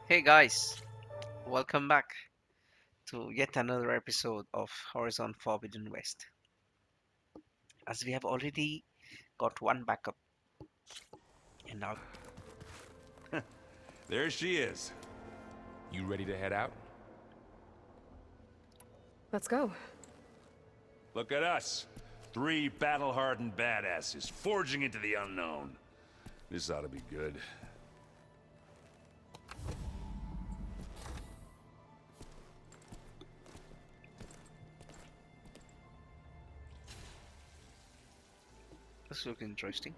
Hey guys, welcome back to yet another episode of Horizon Forbidden West. As we have already got one backup, and now There she is. You ready to head out? Let's go. Look at us. Three battle-hardened badasses forging into the unknown. This ought to be good. this looks interesting.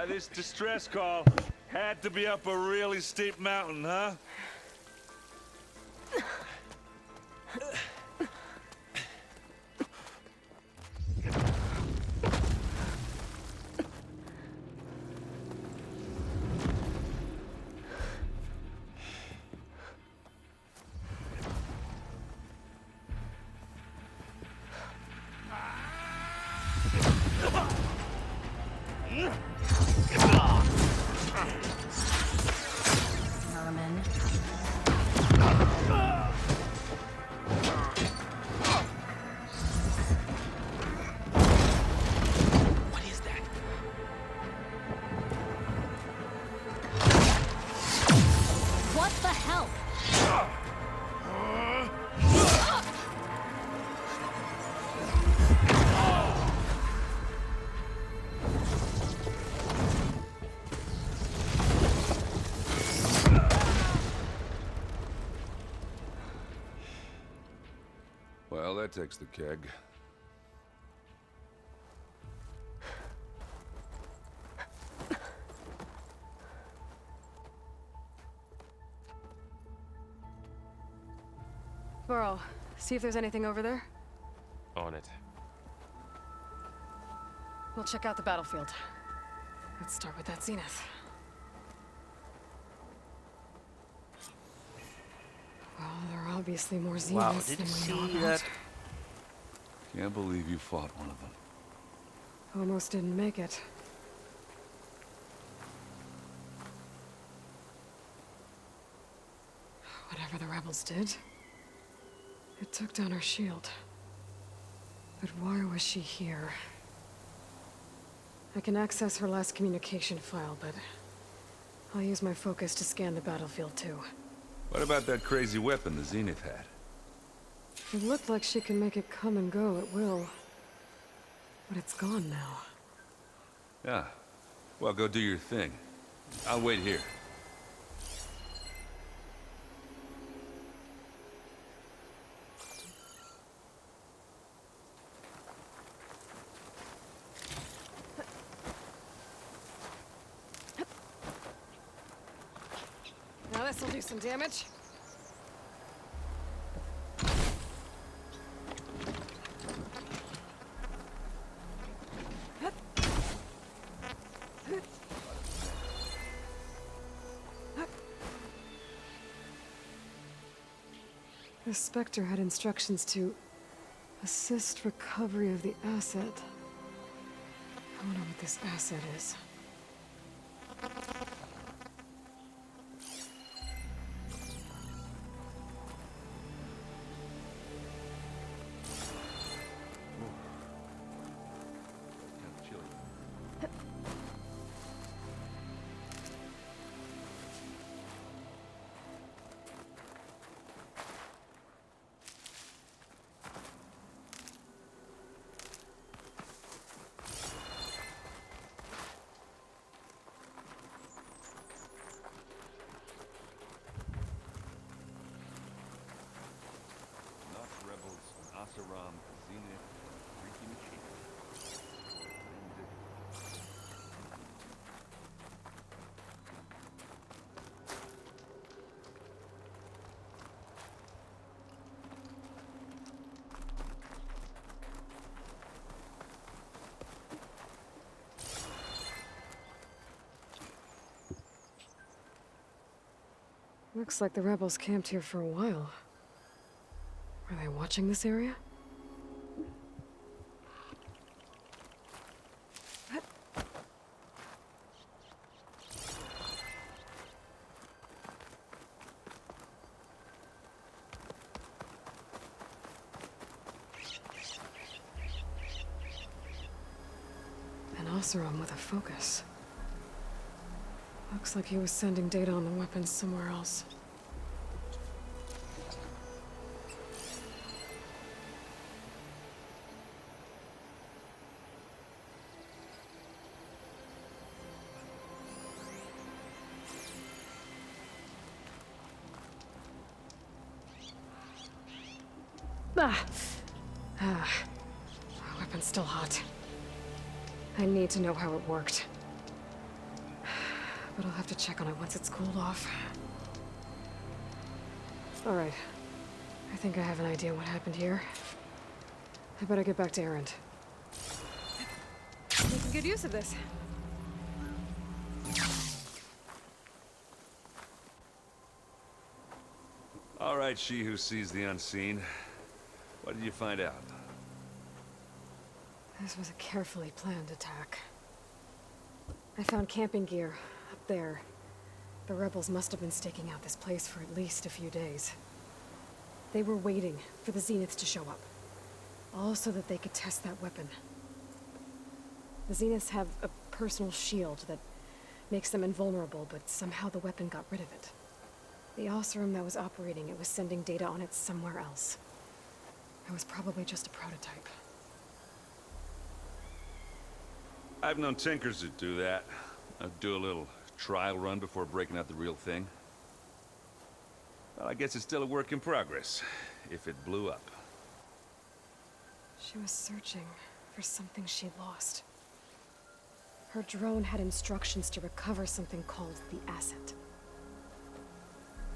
This distress call had to be up a really steep mountain, huh? Merman. What is that? What the hell? Well, that takes the keg. Burl, see if there's anything over there. On it. We'll check out the battlefield. Let's start with that zenith. Well, there are obviously more zeniths Wow, than did you we know see about. that? Can't believe you fought one of them. Almost didn't make it. Whatever the rebels did, it took down our shield. But why was she here? I can access her last communication file, but I'll use my focus to scan the battlefield too. What about that crazy weapon the Zenith had? It looked like she can make it come and go at will. But it's gone now. Yeah. Well, go do your thing. I'll wait here. Now this'll do some damage. The Spectre had instructions to assist recovery of the asset. I wonder what this asset is. Kind of chilly. Nox rebels, Asaram, Zenith, freaky machine. Looks like the rebels camped here for a while. Are they watching this area? Oseram with a focus. Looks like he was sending data on the weapons somewhere else. Ah! Ah. The weapon's still hot. I need to know how it worked. But I'll have to check on it once it's cooled off. Alright. I think I have an idea what happened here. I better get back to Erend. Making good use of this. All right, she who sees the unseen. What did you find out? This was a carefully planned attack. I found camping gear up there. The rebels must have been staking out this place for at least a few days. They were waiting for the Zeniths to show up. All so that they could test that weapon. The Zeniths have a personal shield that makes them invulnerable, but somehow the weapon got rid of it. The Oseram that was operating it was sending data on it somewhere else. It was probably just a prototype. I've known tinkers that do that. I'd do a little trial run before breaking out the real thing. Well, I guess it's still a work in progress, if it blew up. She was searching for something she lost. Her drone had instructions to recover something called the asset.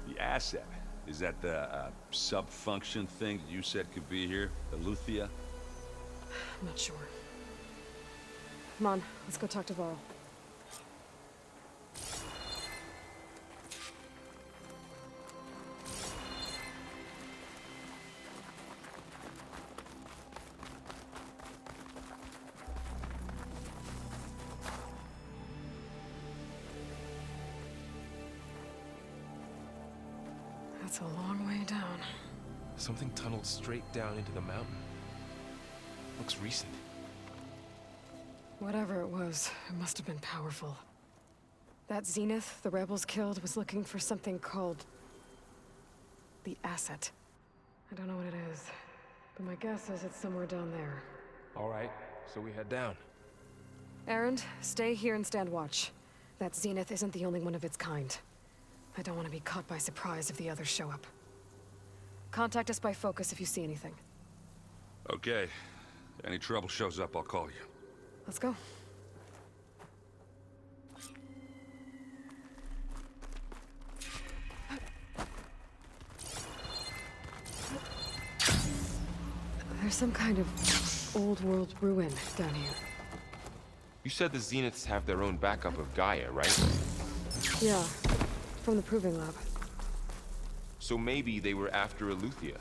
The asset? Is that the sub-function thing that you said could be here? The Luthia? I'm not sure. Come on, let's go talk to Varl. That's a long way down. Something tunneled straight down into the mountain. Looks recent. Whatever it was, it must have been powerful. That Zenith the rebels killed was looking for something called the asset. I don't know what it is, but my guess is it's somewhere down there. All right, so we head down. Erend, stay here and stand watch. That Zenith isn't the only one of its kind. I don't want to be caught by surprise if the others show up. Contact us by focus if you see anything. Okay. Any trouble shows up, I'll call you. Let's go. There's some kind of old world ruin down here. You said the Zeniths have their own backup of Gaia, right? Yeah, from the Proving Lab. So maybe they were after Eleuthia.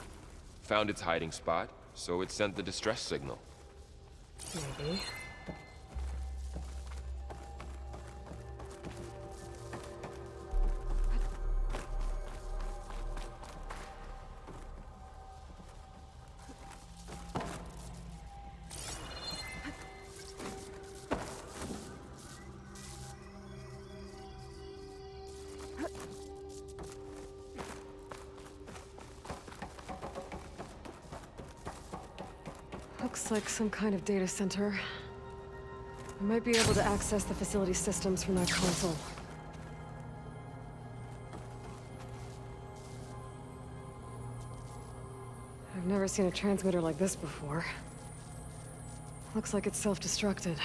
Found its hiding spot, so it sent the distress signal. Maybe. Looks like some kind of data center. I might be able to access the facility systems from that console. I've never seen a transmitter like this before. Looks like it's self-destructed.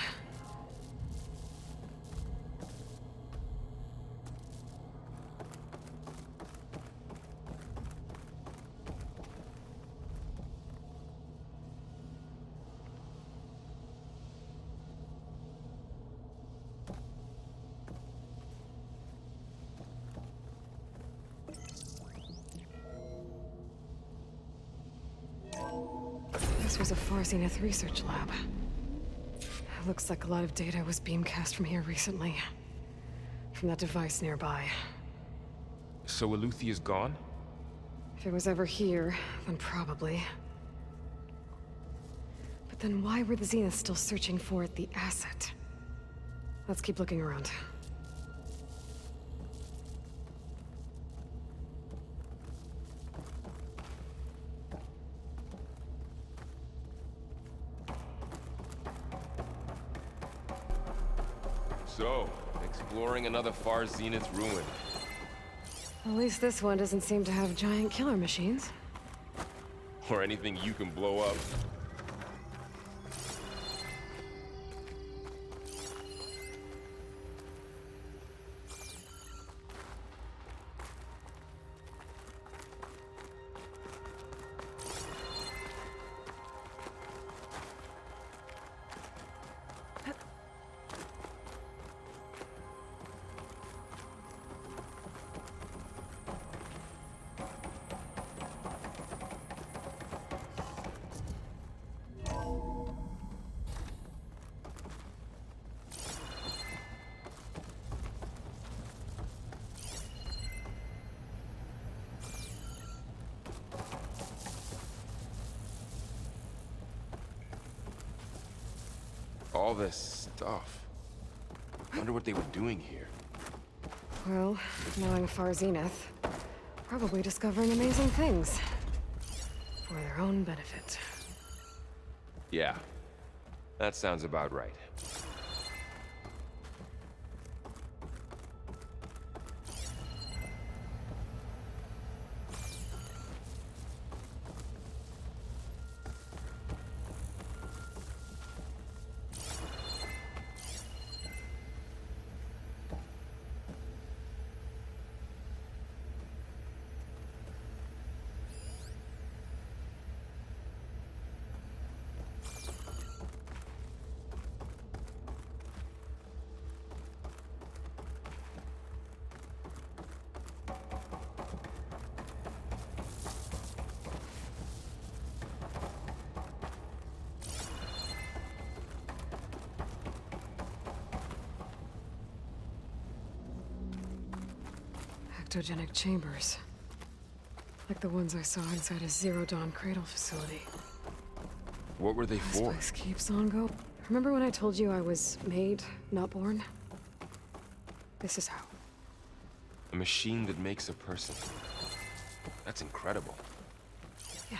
This was a Far Zenith research lab. Looks like a lot of data was beamcast from here recently. From that device nearby. So Eleuthia's gone? If it was ever here, then probably. But then why were the Zeniths still searching for the asset? Let's keep looking around. So, exploring another far zenith ruin. At least this one doesn't seem to have giant killer machines. Or anything you can blow up. All this stuff. Wonder what they were doing here. Well, knowing Far Zenith, probably discovering amazing things. For their own benefit. Yeah, that sounds about right. Ectogenic chambers. Like the ones I saw inside a Zero Dawn cradle facility. What were they This for? place keeps on going. Remember when I told you I was made, not born? This is how. A machine that makes a person. That's incredible. Yeah.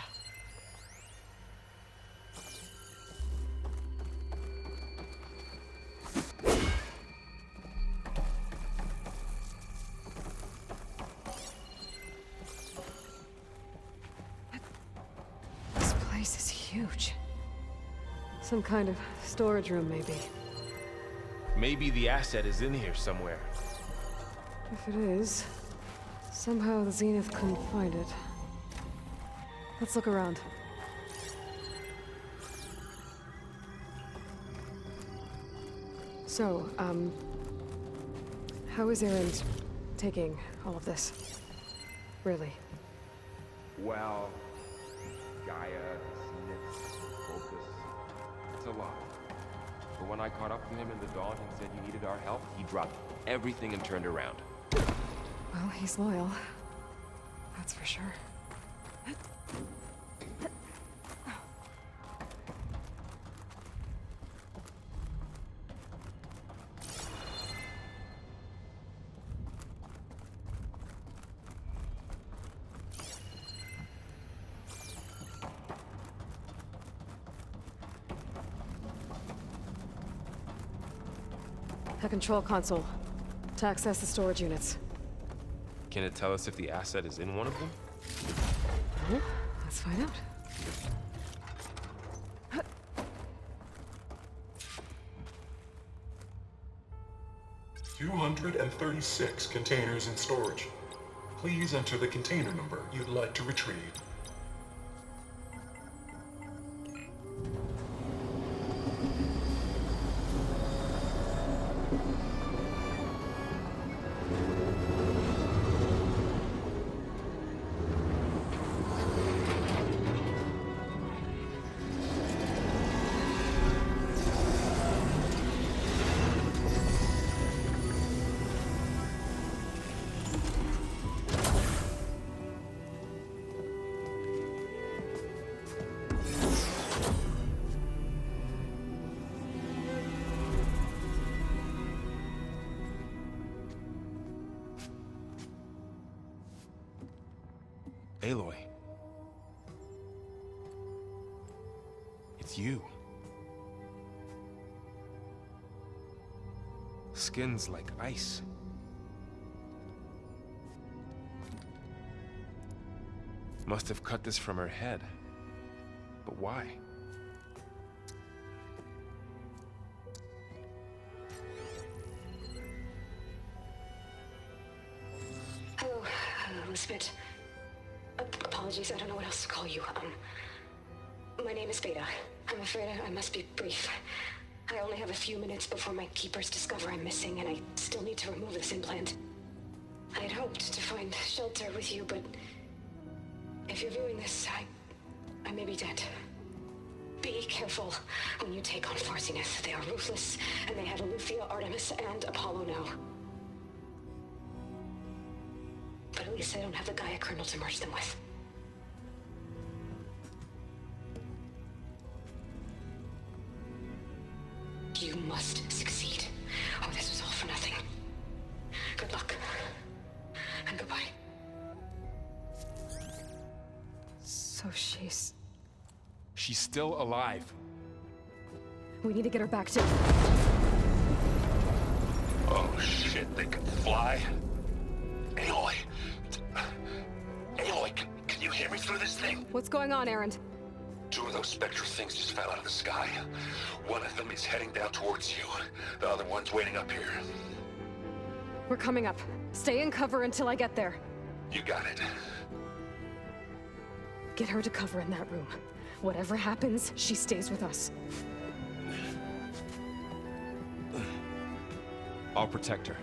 This place is huge. Some kind of storage room, maybe. Maybe the asset is in here somewhere. If it is, somehow the Zenith couldn't find it. Let's look around. So, how is Erend taking all of this? Really? Well, Gaia, Zenith, Focus. It's a lot. But when I caught up to him in the dawn and said he needed our help, he dropped everything and turned around. Well, he's loyal. That's for sure. A control console. To access the storage units. Can it tell us if the asset is in one of them? Well, let's find out. 236 containers in storage. Please enter the container number you'd like to retrieve. Aloy. It's you. Skin's like ice. Must have cut this from her head. But why? Hello, Elizabeth. Apologies, I don't know what else to call you. My name is Beta. I'm afraid I must be brief. I only have a few minutes before my keepers discover I'm missing, and I still need to remove this implant. I had hoped to find shelter with you, but if you're viewing this, I may be dead. Be careful when you take on Farsineth. They are ruthless, and they have Eleuthia, Artemis, and Apollo now. But at least I don't have the Gaia kernel to merge them with. You must succeed, or this was all for nothing. Good luck, and goodbye. So she's still alive. We need to get her back to... Oh shit, they can fly? Aloy! Aloy, can you hear me through this thing? What's going on, Erend? 2 of those spectral things just fell out of the sky. One of them is heading down towards you. The other one's waiting up here. We're coming up. Stay in cover until I get there. You got it. Get her to cover in that room. Whatever happens, she stays with us. I'll protect her.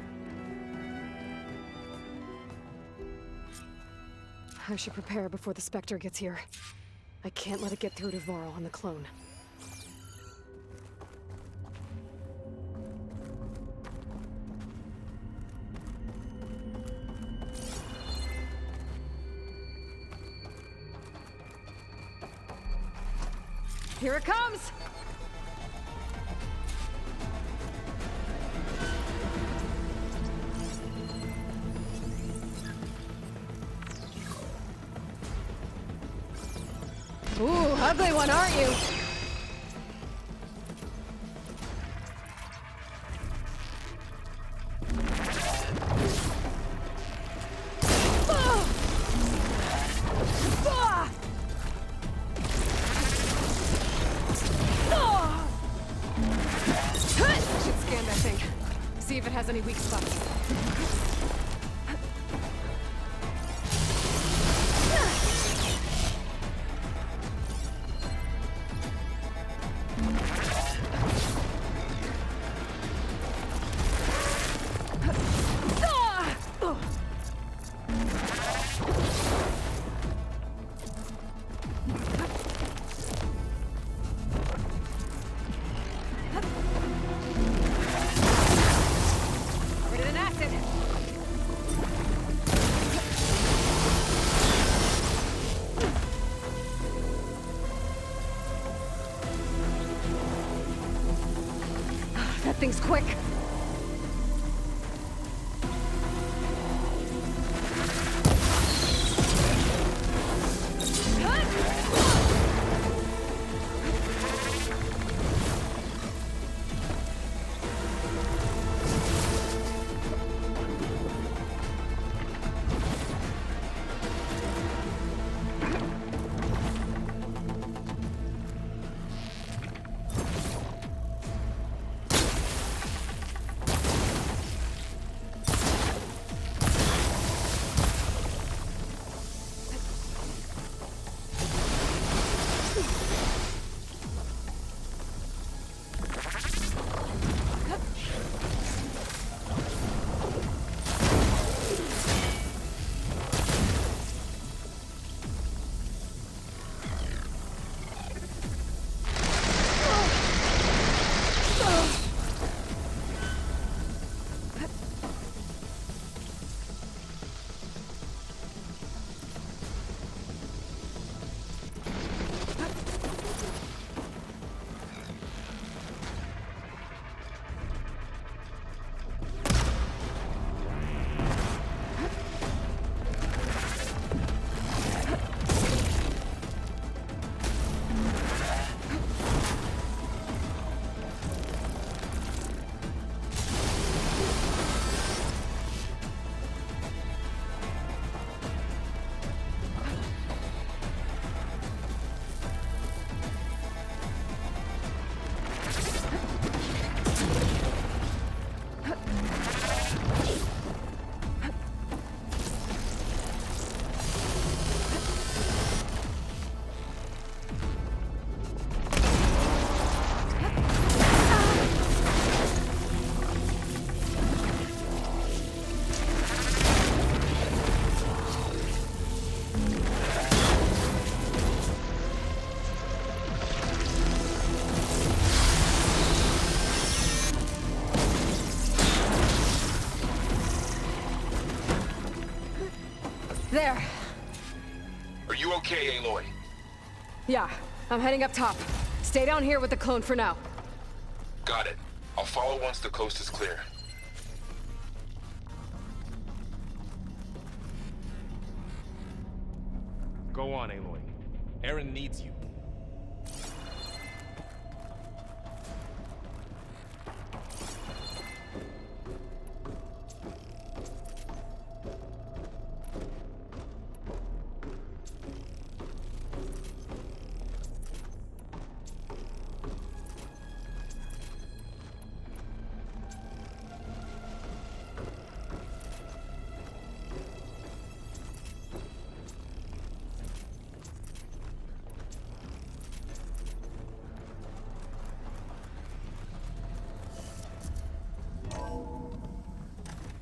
I should prepare before the Spectre gets here. I can't let it get through to Varl on the clone. Here it comes! Ooh, ugly one, aren't you? Should scan that thing. See if it has any weak spots. Covered in an acid. That thing's quick. There. Are you okay, Aloy? Yeah, I'm heading up top. Stay down here with the clone for now. Got it. I'll follow once the coast is clear. Go on, Aloy. Aaron needs you.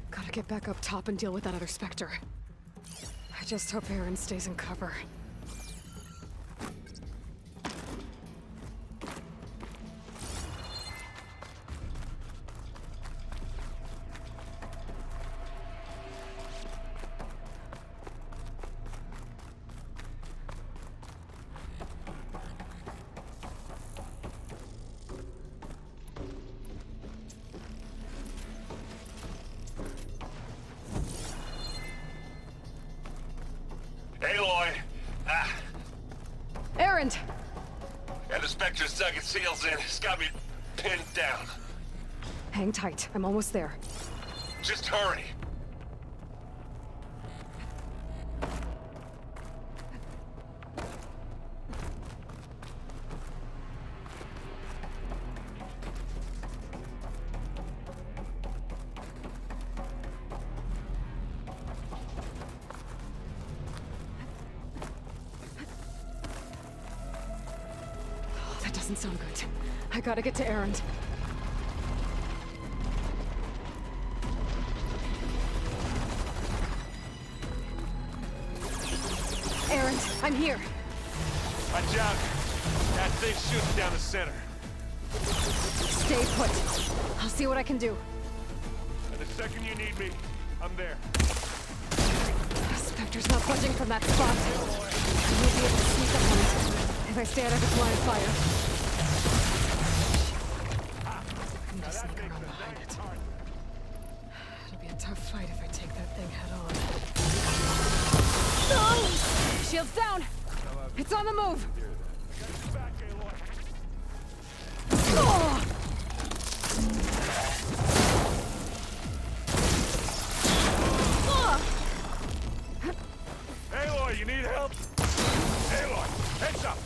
Gotta get back up top and deal with that other Spectre. I just hope Aaron stays in cover. Aloy! Ah, Aaron! and the Spectre's dug its heels in. It's got me pinned down. Hang tight, I'm almost there. Just hurry. Oh, that doesn't sound good. I gotta get to Aaron. Aaron, I'm here. Watch out. That thing shoots down the center. Stay put. I'll see what I can do. And the second you need me, I'm there. Spectre's not budging from that spot. I won't be able to sneak up on it if I stay out of its line of fire. I need to sneak around behind it. It'll be a tough fight if I take that thing head on. Shields down! It's on the move! Oh! Aloy, you need help? Aloy, heads up!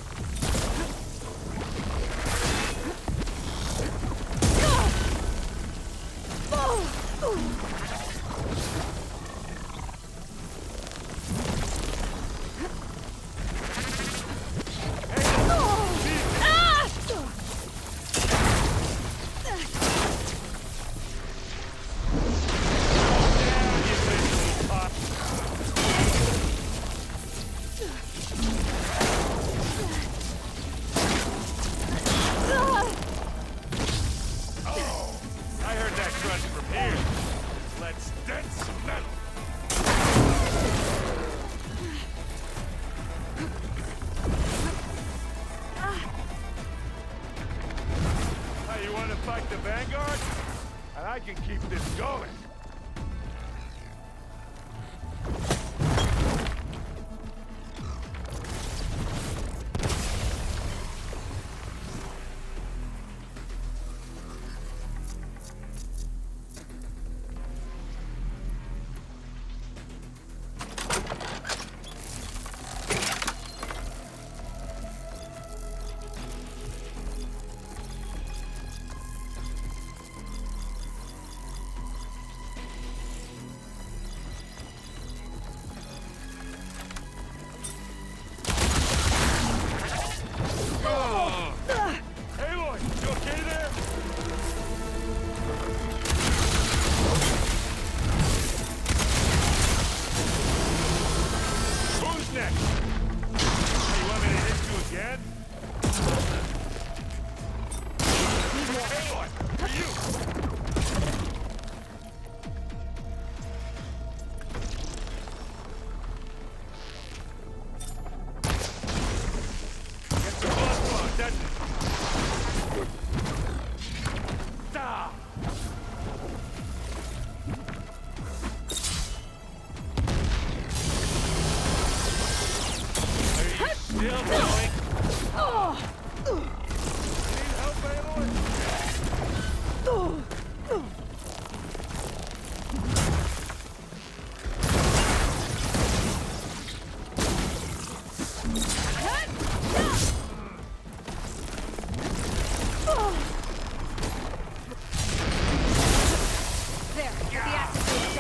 I heard that crunch from here. Let's dent some metal. Hey, you want to fight the Vanguard? And I can keep this going.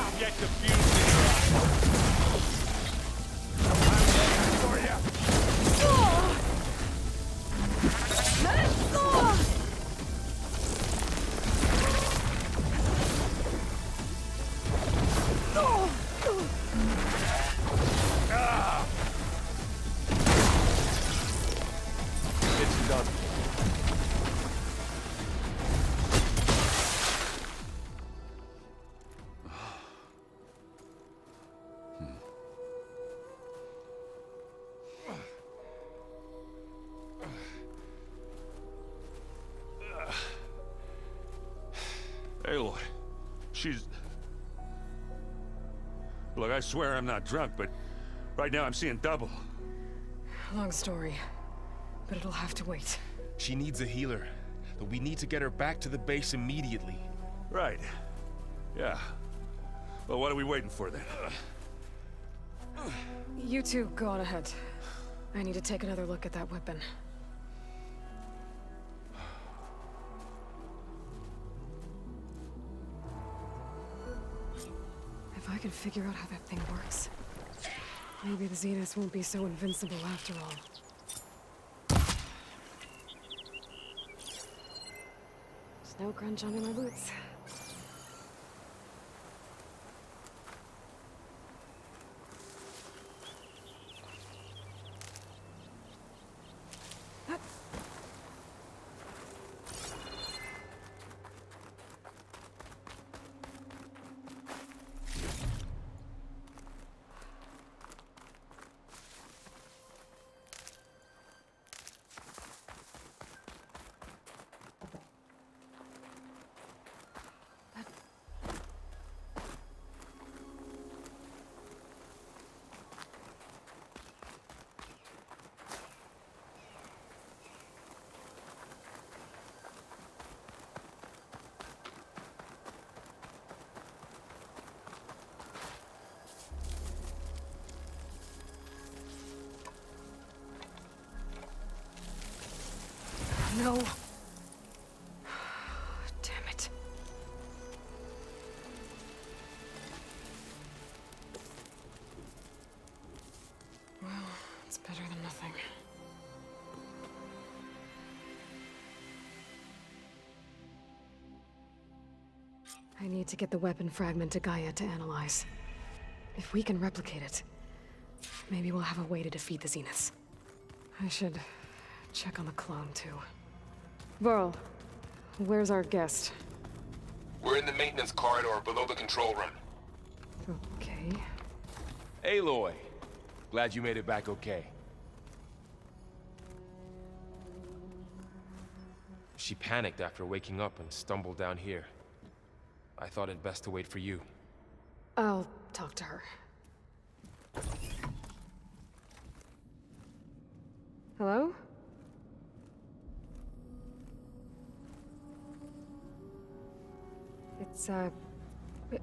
Stop that confusion in your eyes. I'm waiting for you. It's done. Aloy, she's... Look, I swear I'm not drunk, but right now I'm seeing double. Long story, but it'll have to wait. She needs a healer, but we need to get her back to the base immediately. Right. Yeah. Well, what are we waiting for then? You two go on ahead. I need to take another look at that weapon. If I can figure out how that thing works, maybe the Zeniths won't be so invincible after all. Snow crunch under my boots. No. Damn it. Well, it's better than nothing. I need to get the weapon fragment to Gaia to analyze. If we can replicate it, maybe we'll have a way to defeat the Zeniths. I should check on the clone, too. Varl, where's our guest? We're in the maintenance corridor below the control room. Okay. Aloy, glad you made it back okay. She panicked after waking up and stumbled down here. I thought it best to wait for you. I'll talk to her. Hello?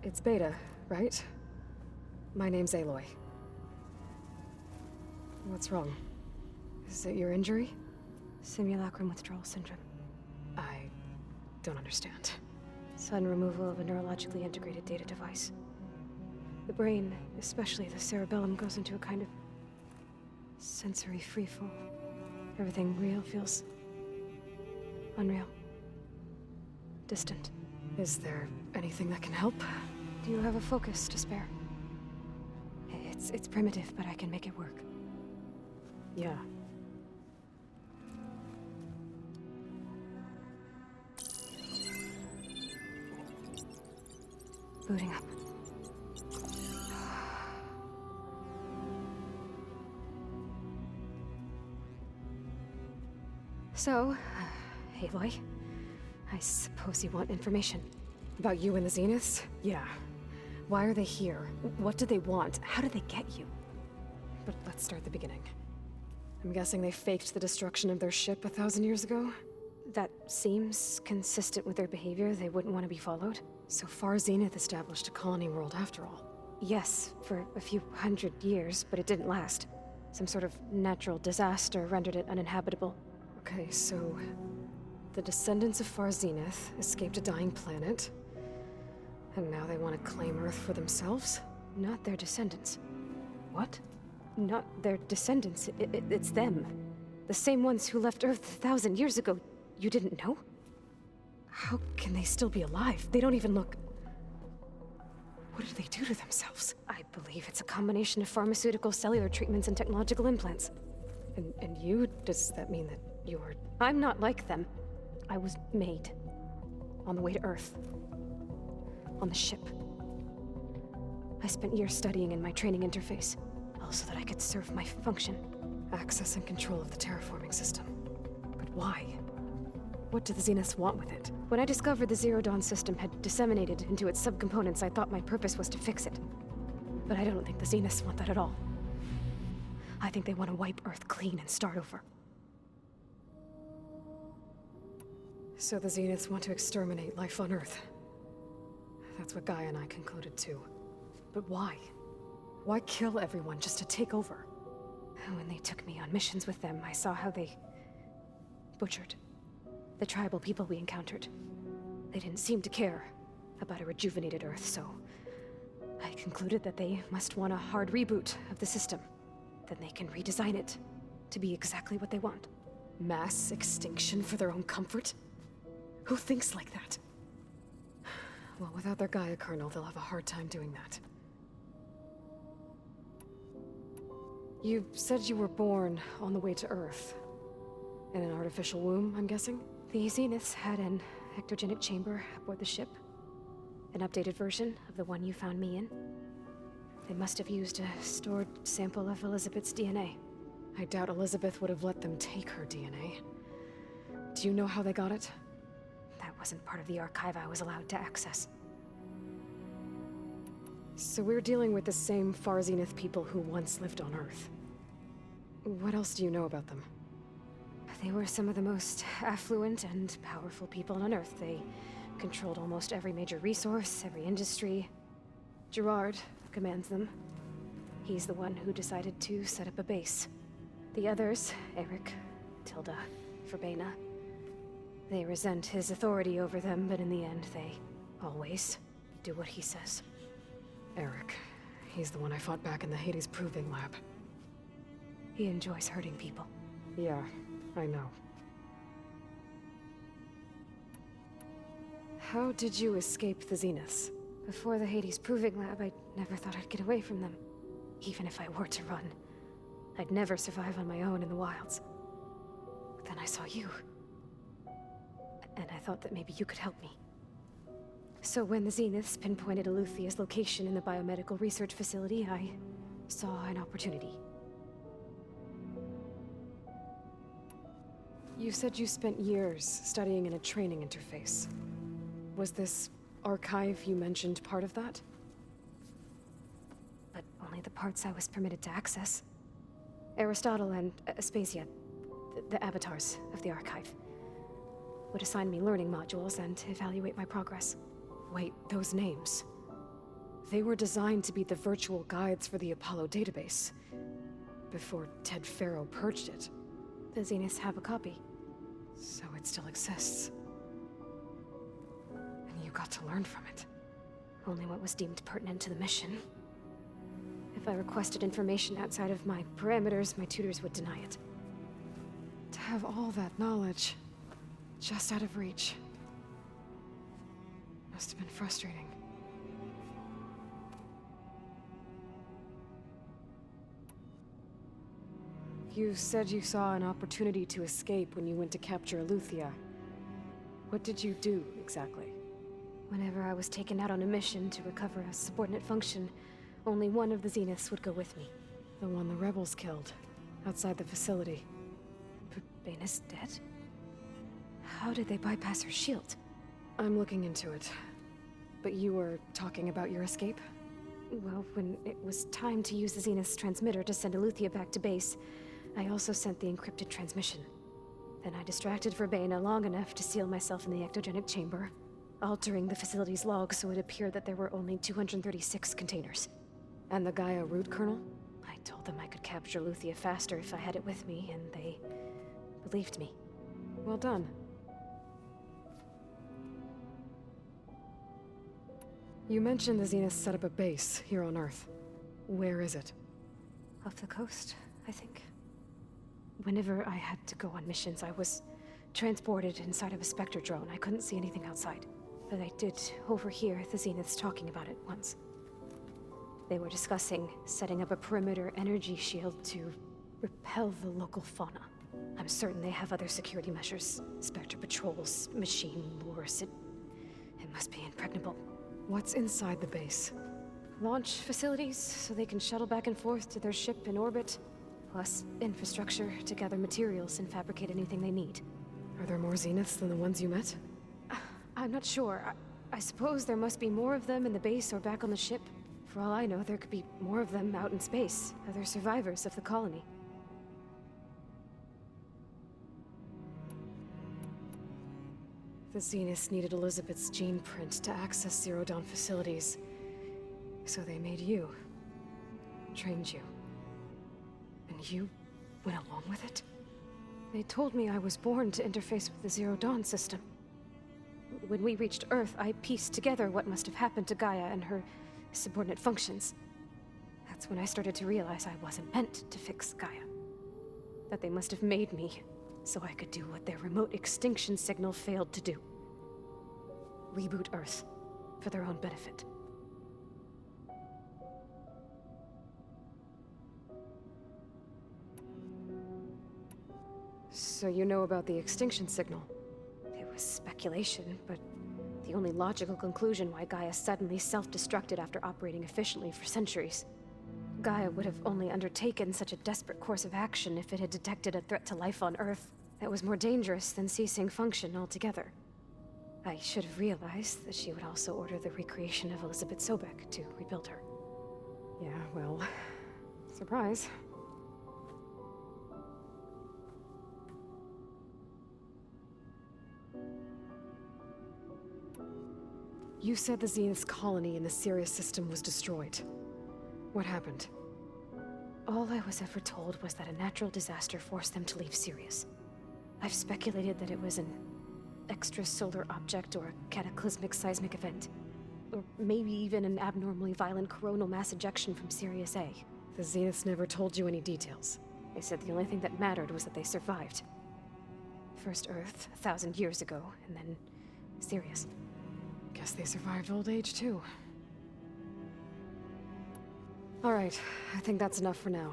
It's Beta, right? My name's Aloy. What's wrong? Is it your injury? Simulacrum withdrawal syndrome. I don't understand. Sudden removal of a neurologically integrated data device. The brain, especially the cerebellum, goes into a kind of sensory freefall. Everything real feels unreal. Distant. Is there anything that can help? Do you have a focus to spare? It's primitive, but I can make it work. Yeah. Booting up. So, Aloy, I suppose you want information. About you and the Zeniths? Yeah. Why are they here? What do they want? How did they get you? But let's start at the beginning. I'm guessing they faked the destruction of their ship 1,000 years ago? That seems consistent with their behavior. They wouldn't want to be followed. So far, Zenith established a colony world after all. Yes, for a few hundred years, but it didn't last. Some sort of natural disaster rendered it uninhabitable. Okay, so the descendants of Far Zenith escaped a dying planet, And now they want to claim Earth for themselves? Not their descendants. What? Not their descendants. It's them. The same ones who left Earth 1,000 years ago. You didn't know? How can they still be alive? They don't even look... What did they do to themselves? I believe it's a combination of pharmaceutical, cellular treatments, and technological implants. And you? Does that mean that you're... I'm not like them. I was made. On the way to Earth. On the ship. I spent years studying in my training interface, all so that I could serve my function. Access and control of the terraforming system. But why? What do the Zeniths want with it? When I discovered the Zero Dawn system had disseminated into its subcomponents, I thought my purpose was to fix it. But I don't think the Zeniths want that at all. I think they want to wipe Earth clean and start over. So the Zeniths want to exterminate life on Earth. That's what Gaia and I concluded too. But why? Why kill everyone just to take over? When they took me on missions with them, I saw how they butchered the tribal people we encountered. They didn't seem to care about a rejuvenated Earth, so I concluded that they must want a hard reboot of the system. Then they can redesign it to be exactly what they want. Mass extinction for their own comfort? Who thinks like that? Well, without their Gaia kernel, they'll have a hard time doing that. You said you were born on the way to Earth. In an artificial womb, I'm guessing? The Zeniths had an ectogenic chamber aboard the ship. An updated version of the one you found me in. They must have used a stored sample of Elizabeth's DNA. I doubt Elizabeth would have let them take her DNA. Do you know how they got it? That wasn't part of the archive I was allowed to access. So we're dealing with the same Far Zenith people who once lived on Earth. What else do you know about them? They were some of the most affluent and powerful people on Earth. They controlled almost every major resource, every industry. Gerard commands them. He's the one who decided to set up a base. The others, Eric, Tilda, Verbena, they resent his authority over them, but in the end, they always do what he says. Eric. He's the one I fought back in the Hades Proving Lab. He enjoys hurting people. Yeah, I know. How did you escape the Zeniths? Before the Hades Proving Lab, I never thought I'd get away from them. Even if I were to run, I'd never survive on my own in the wilds. But then I saw you. And I thought that maybe you could help me. So when the Zeniths pinpointed Eluthia's location in the biomedical research facility, I saw an opportunity. You said you spent years studying in a training interface. Was this archive you mentioned part of that? But only the parts I was permitted to access. Aristotle and Aspasia, the avatars of the archive, would assign me learning modules and evaluate my progress. Wait, those names. They were designed to be the virtual guides for the Apollo database, before Ted Faro purged it. The Zeniths have a copy. So it still exists. And you got to learn from it. Only what was deemed pertinent to the mission. If I requested information outside of my parameters, my tutors would deny it. To have all that knowledge, just out of reach. Must have been frustrating. You said you saw an opportunity to escape when you went to capture Eluthia. What did you do, exactly? Whenever I was taken out on a mission to recover a subordinate function, only one of the Zeniths would go with me. The one the rebels killed, outside the facility. Verbena's dead? How did they bypass her shield? I'm looking into it. But you were talking about your escape? Well, when it was time to use the Zenith's transmitter to send Eluthia back to base, I also sent the encrypted transmission. Then I distracted Verbena long enough to seal myself in the ectogenic chamber, altering the facility's log so it appeared that there were only 236 containers. And the Gaia root kernel? I told them I could capture Eluthia faster if I had it with me, and they believed me. Well done. You mentioned the Zenith set up a base here on Earth. Where is it? Off the coast, I think. Whenever I had to go on missions, I was transported inside of a Spectre drone. I couldn't see anything outside. But I did overhear the Zeniths talking about it once. They were discussing setting up a perimeter energy shield to repel the local fauna. I'm certain they have other security measures. Spectre patrols, machine lures. It must be impregnable. What's inside the base? Launch facilities, so they can shuttle back and forth to their ship in orbit. Plus, infrastructure to gather materials and fabricate anything they need. Are there more Zeniths than the ones you met? I'm not sure. I suppose there must be more of them in the base or back on the ship. For all I know, there could be more of them out in space, other survivors of the colony. The Zeniths needed Elizabeth's gene print to access Zero Dawn facilities. So they made you. Trained you. And you went along with it? They told me I was born to interface with the Zero Dawn system. When we reached Earth, I pieced together what must have happened to Gaia and her subordinate functions. That's when I started to realize I wasn't meant to fix Gaia. That they must have made me so I could do what their remote extinction signal failed to do. Reboot Earth for their own benefit. So you know about the extinction signal? It was speculation, but the only logical conclusion why Gaia suddenly self-destructed after operating efficiently for centuries. Gaia would have only undertaken such a desperate course of action if it had detected a threat to life on Earth that was more dangerous than ceasing function altogether. I should have realized that she would also order the recreation of Elizabeth Sobek to rebuild her. Yeah, well, surprise. You said the Zenith's colony in the Sirius system was destroyed. What happened? All I was ever told was that a natural disaster forced them to leave Sirius. I've speculated that it was an extrasolar object or a cataclysmic seismic event. Or maybe even an abnormally violent coronal mass ejection from Sirius A. The Zeniths never told you any details. They said the only thing that mattered was that they survived. First Earth, 1,000 years ago, and then Sirius. Guess they survived old age, too. All right, I think that's enough for now.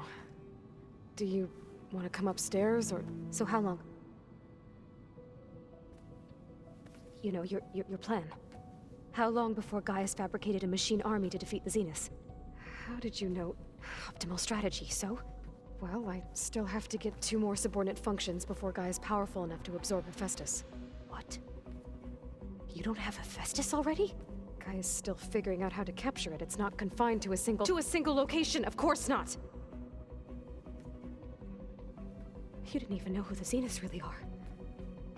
Do you want to come upstairs, or... So how long? You know, your plan. How long before Gaius fabricated a machine army to defeat the Zeniths? How did you know? Optimal strategy, so? Well, I still have to get 2 more subordinate functions before Gaia's powerful enough to absorb Hephaestus. What? You don't have Hephaestus already? Gaia's still figuring out how to capture it. It's not confined to a single location, of course not! You didn't even know who the Zeniths really are.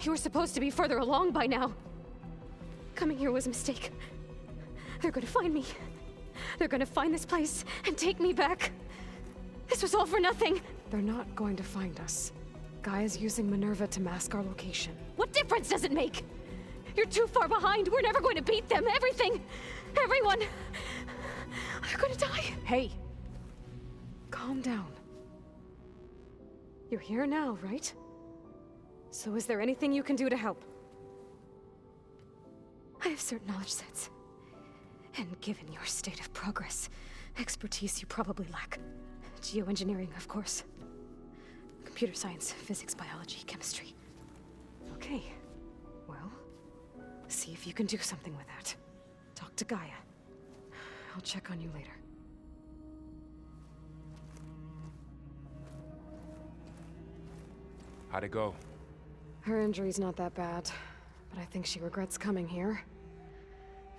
You were supposed to be further along by now. Coming here was a mistake. They're gonna find me. They're gonna find this place and take me back. This was all for nothing. They're not going to find us. Gaia's using Minerva to mask our location. What difference does it make? You're too far behind. We're never going to beat them. Everything, everyone, they're gonna die. Hey, calm down. You're here now, right? So is there anything you can do to help? I have certain knowledge sets. And given your state of progress, expertise you probably lack. Geoengineering, of course. Computer science, physics, biology, chemistry. Okay. Well, see if you can do something with that. Talk to Gaia. I'll check on you later. How'd it go? Her injury's not that bad, but I think she regrets coming here.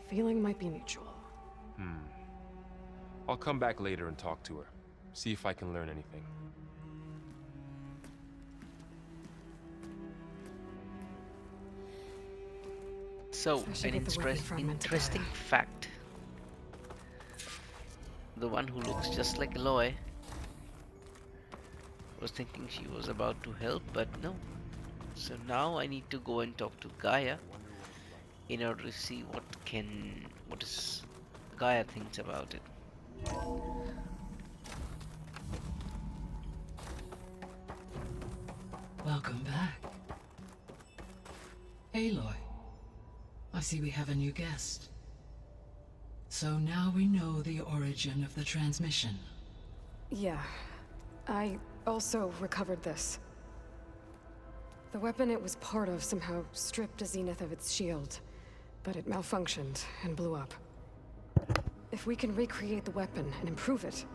Feeling might be mutual. I'll come back later and talk to her. See if I can learn anything. So, Especially an with the weapon fragment interesting together. fact. The one who looks just like Aloy was thinking she was about to help, but no. So now I need to go and talk to Gaia in order to see what is Gaia thinks about it. Welcome back. Aloy, I see we have a new guest. So now we know the origin of the transmission. Yeah. I also recovered this. The weapon it was part of somehow stripped Zenith of its shield, but it malfunctioned and blew up. If we can recreate the weapon and improve it,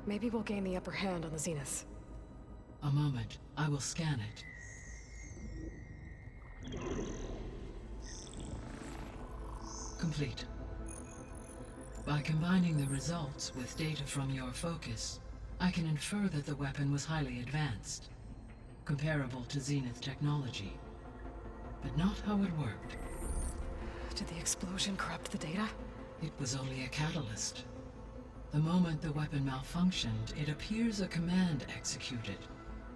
maybe we'll gain the upper hand on the Zeniths. A moment, I will scan it. Complete. By combining the results with data from your focus, I can infer that the weapon was highly advanced, comparable to Zenith technology, but not how it worked. Did the explosion corrupt the data? It was only a catalyst. The moment the weapon malfunctioned, it appears a command executed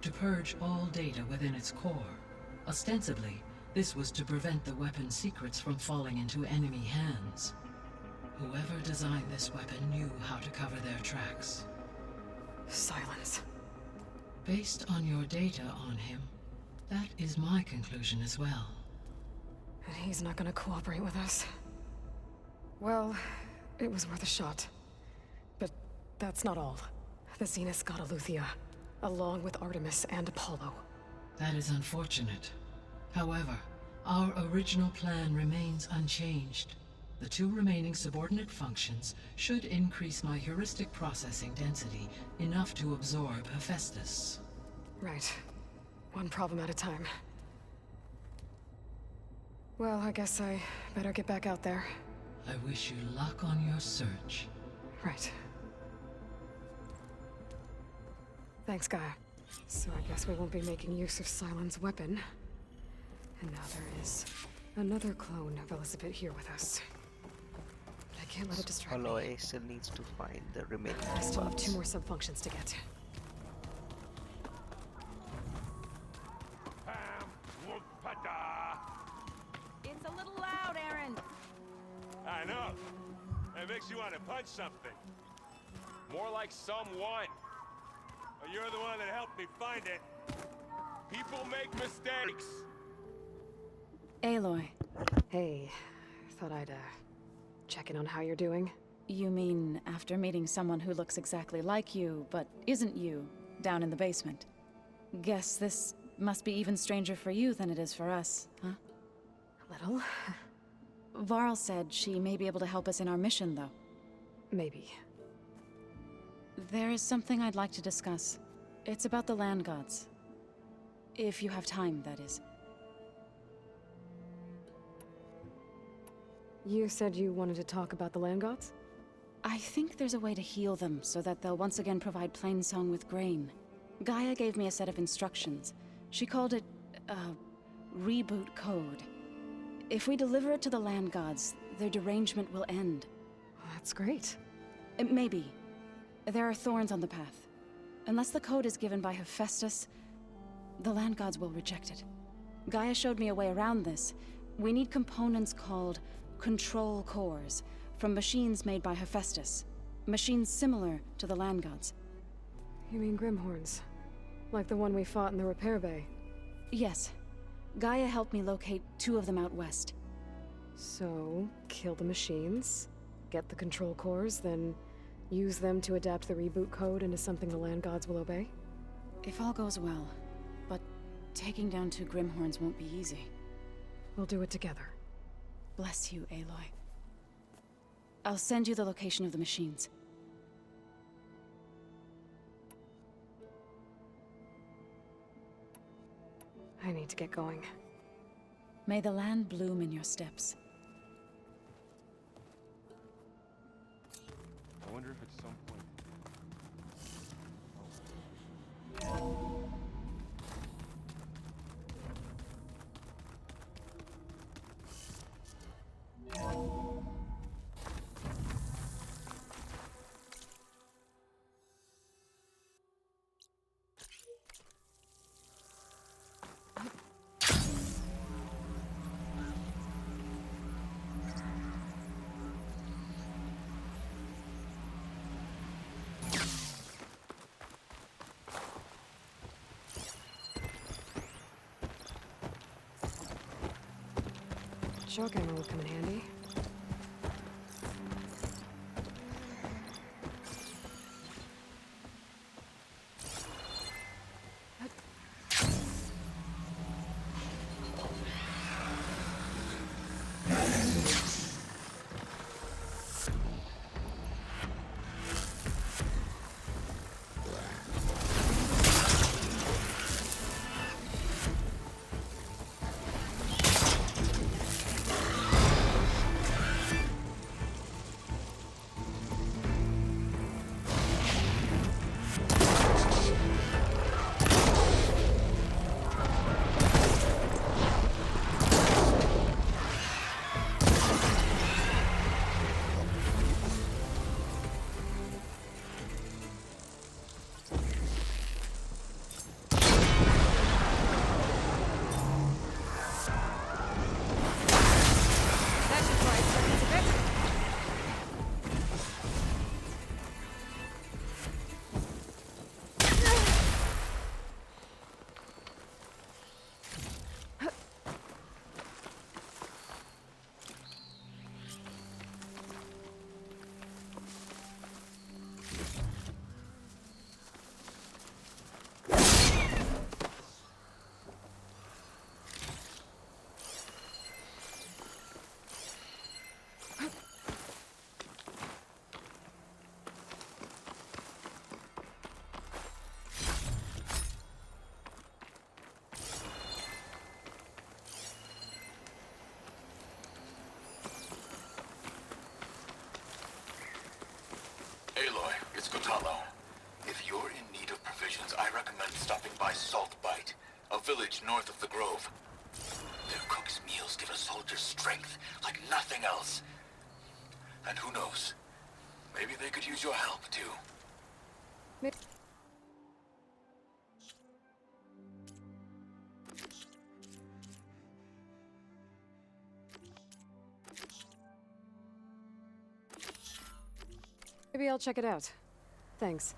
to purge all data within its core. Ostensibly, this was to prevent the weapon's secrets from falling into enemy hands. Whoever designed this weapon knew how to cover their tracks. Silence. Based on your data on him, that is my conclusion as well. And he's not gonna cooperate with us. Well, it was worth a shot. But that's not all. The Zeniths got Aletheia, along with Artemis and Apollo. That is unfortunate. However, our original plan remains unchanged. The two remaining subordinate functions should increase my heuristic processing density enough to absorb Hephaestus. Right. One problem at a time. Well, I guess I better get back out there. I wish you luck on your search. Right. Thanks, Gaia. So I guess we won't be making use of Cylon's weapon. And now there is another clone of Elizabeth here with us. But I can't let it distract me. Aloy still needs to find the remaining I still have parts. 2 more subfunctions to get. It's a little loud, Aaron. I know. It makes you want to punch something. More like someone. But you're the one that helped me find it. People make mistakes. Aloy. Hey, thought I'd, check in on how you're doing. You mean after meeting someone who looks exactly like you, but isn't you, down in the basement? Guess this must be even stranger for you than it is for us, huh? A little. Varl said she may be able to help us in our mission, though. Maybe. There is something I'd like to discuss. It's about the land gods. If you have time, that is. You said you wanted to talk about the land gods? I think there's a way to heal them so that they'll once again provide Plainsong with grain. Gaia gave me a set of instructions. She called it, reboot code. If we deliver it to the land gods, their derangement will end. Well, that's great. Maybe. There are thorns on the path. Unless the code is given by Hephaestus, the land gods will reject it. Gaia showed me a way around this. We need components called control cores from machines made by Hephaestus. Machines similar to the land gods. You mean Grimhorns? Like the one we fought in the repair bay? Yes. Gaia helped me locate 2 of them out west. So, kill the machines, get the control cores, then use them to adapt the reboot code into something the land gods will obey? If all goes well. But taking down 2 Grimhorns won't be easy. We'll do it together. Bless you, Aloy. I'll send you the location of the machines. I need to get going. May the land bloom in your steps. I wonder if at some point... Shock ammo would come in handy. Aloy, it's Kotalo. If you're in need of provisions, I recommend stopping by Saltbite, a village north of the Grove. Their cook's meals give a soldier strength like nothing else. And who knows, maybe they could use your help, too. Maybe I'll check it out. Thanks.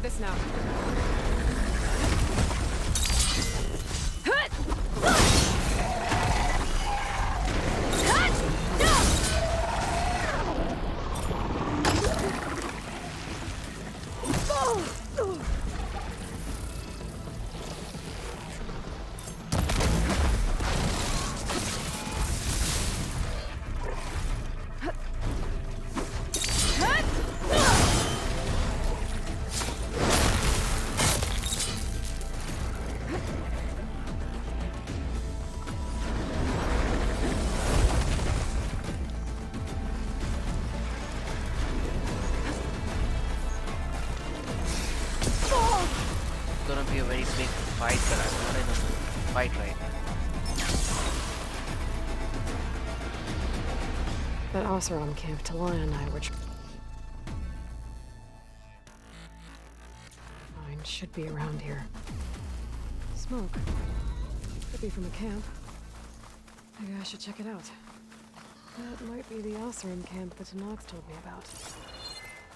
this now. Gonna be a very big fight, but I'm not in a fight right now. That Oseram camp Talon and I were mine should be around here. Smoke. Could be from a camp. Maybe I should check it out. That might be the Oseram camp that Tanox told me about.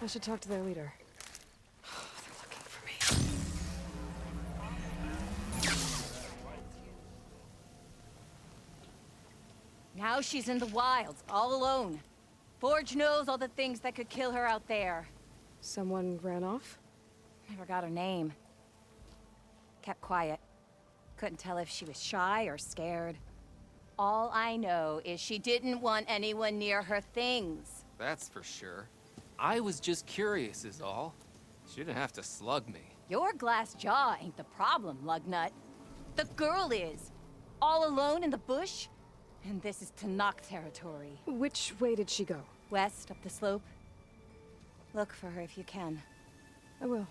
I should talk to their leader. They're looking for me. Now she's in the wilds, all alone. Forge knows all the things that could kill her out there. Someone ran off? Never got her name. Kept quiet. Couldn't tell if she was shy or scared. All I know is she didn't want anyone near her things. That's for sure. I was just curious is all. She didn't have to slug me. Your glass jaw ain't the problem, Lugnut. The girl is. All alone in the bush. And this is Tanakh territory. Which way did she go? West, up the slope. Look for her if you can. I will.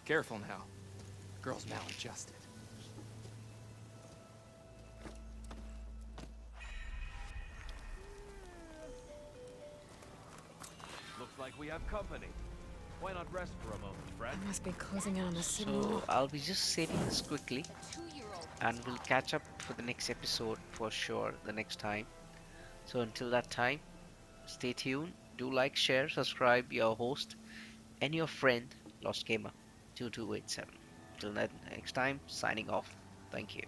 Careful now. Girl's maladjusted. Looks like we have company. Why not rest for a moment, friend? I must be closing in on the city. So I'll be just saving this quickly, and we'll catch up for the next episode for sure the next time. So until that time, stay tuned. Do like, share, subscribe. Your host and your friend Lost Gamer 2287. Till then, next time, signing off. Thank you.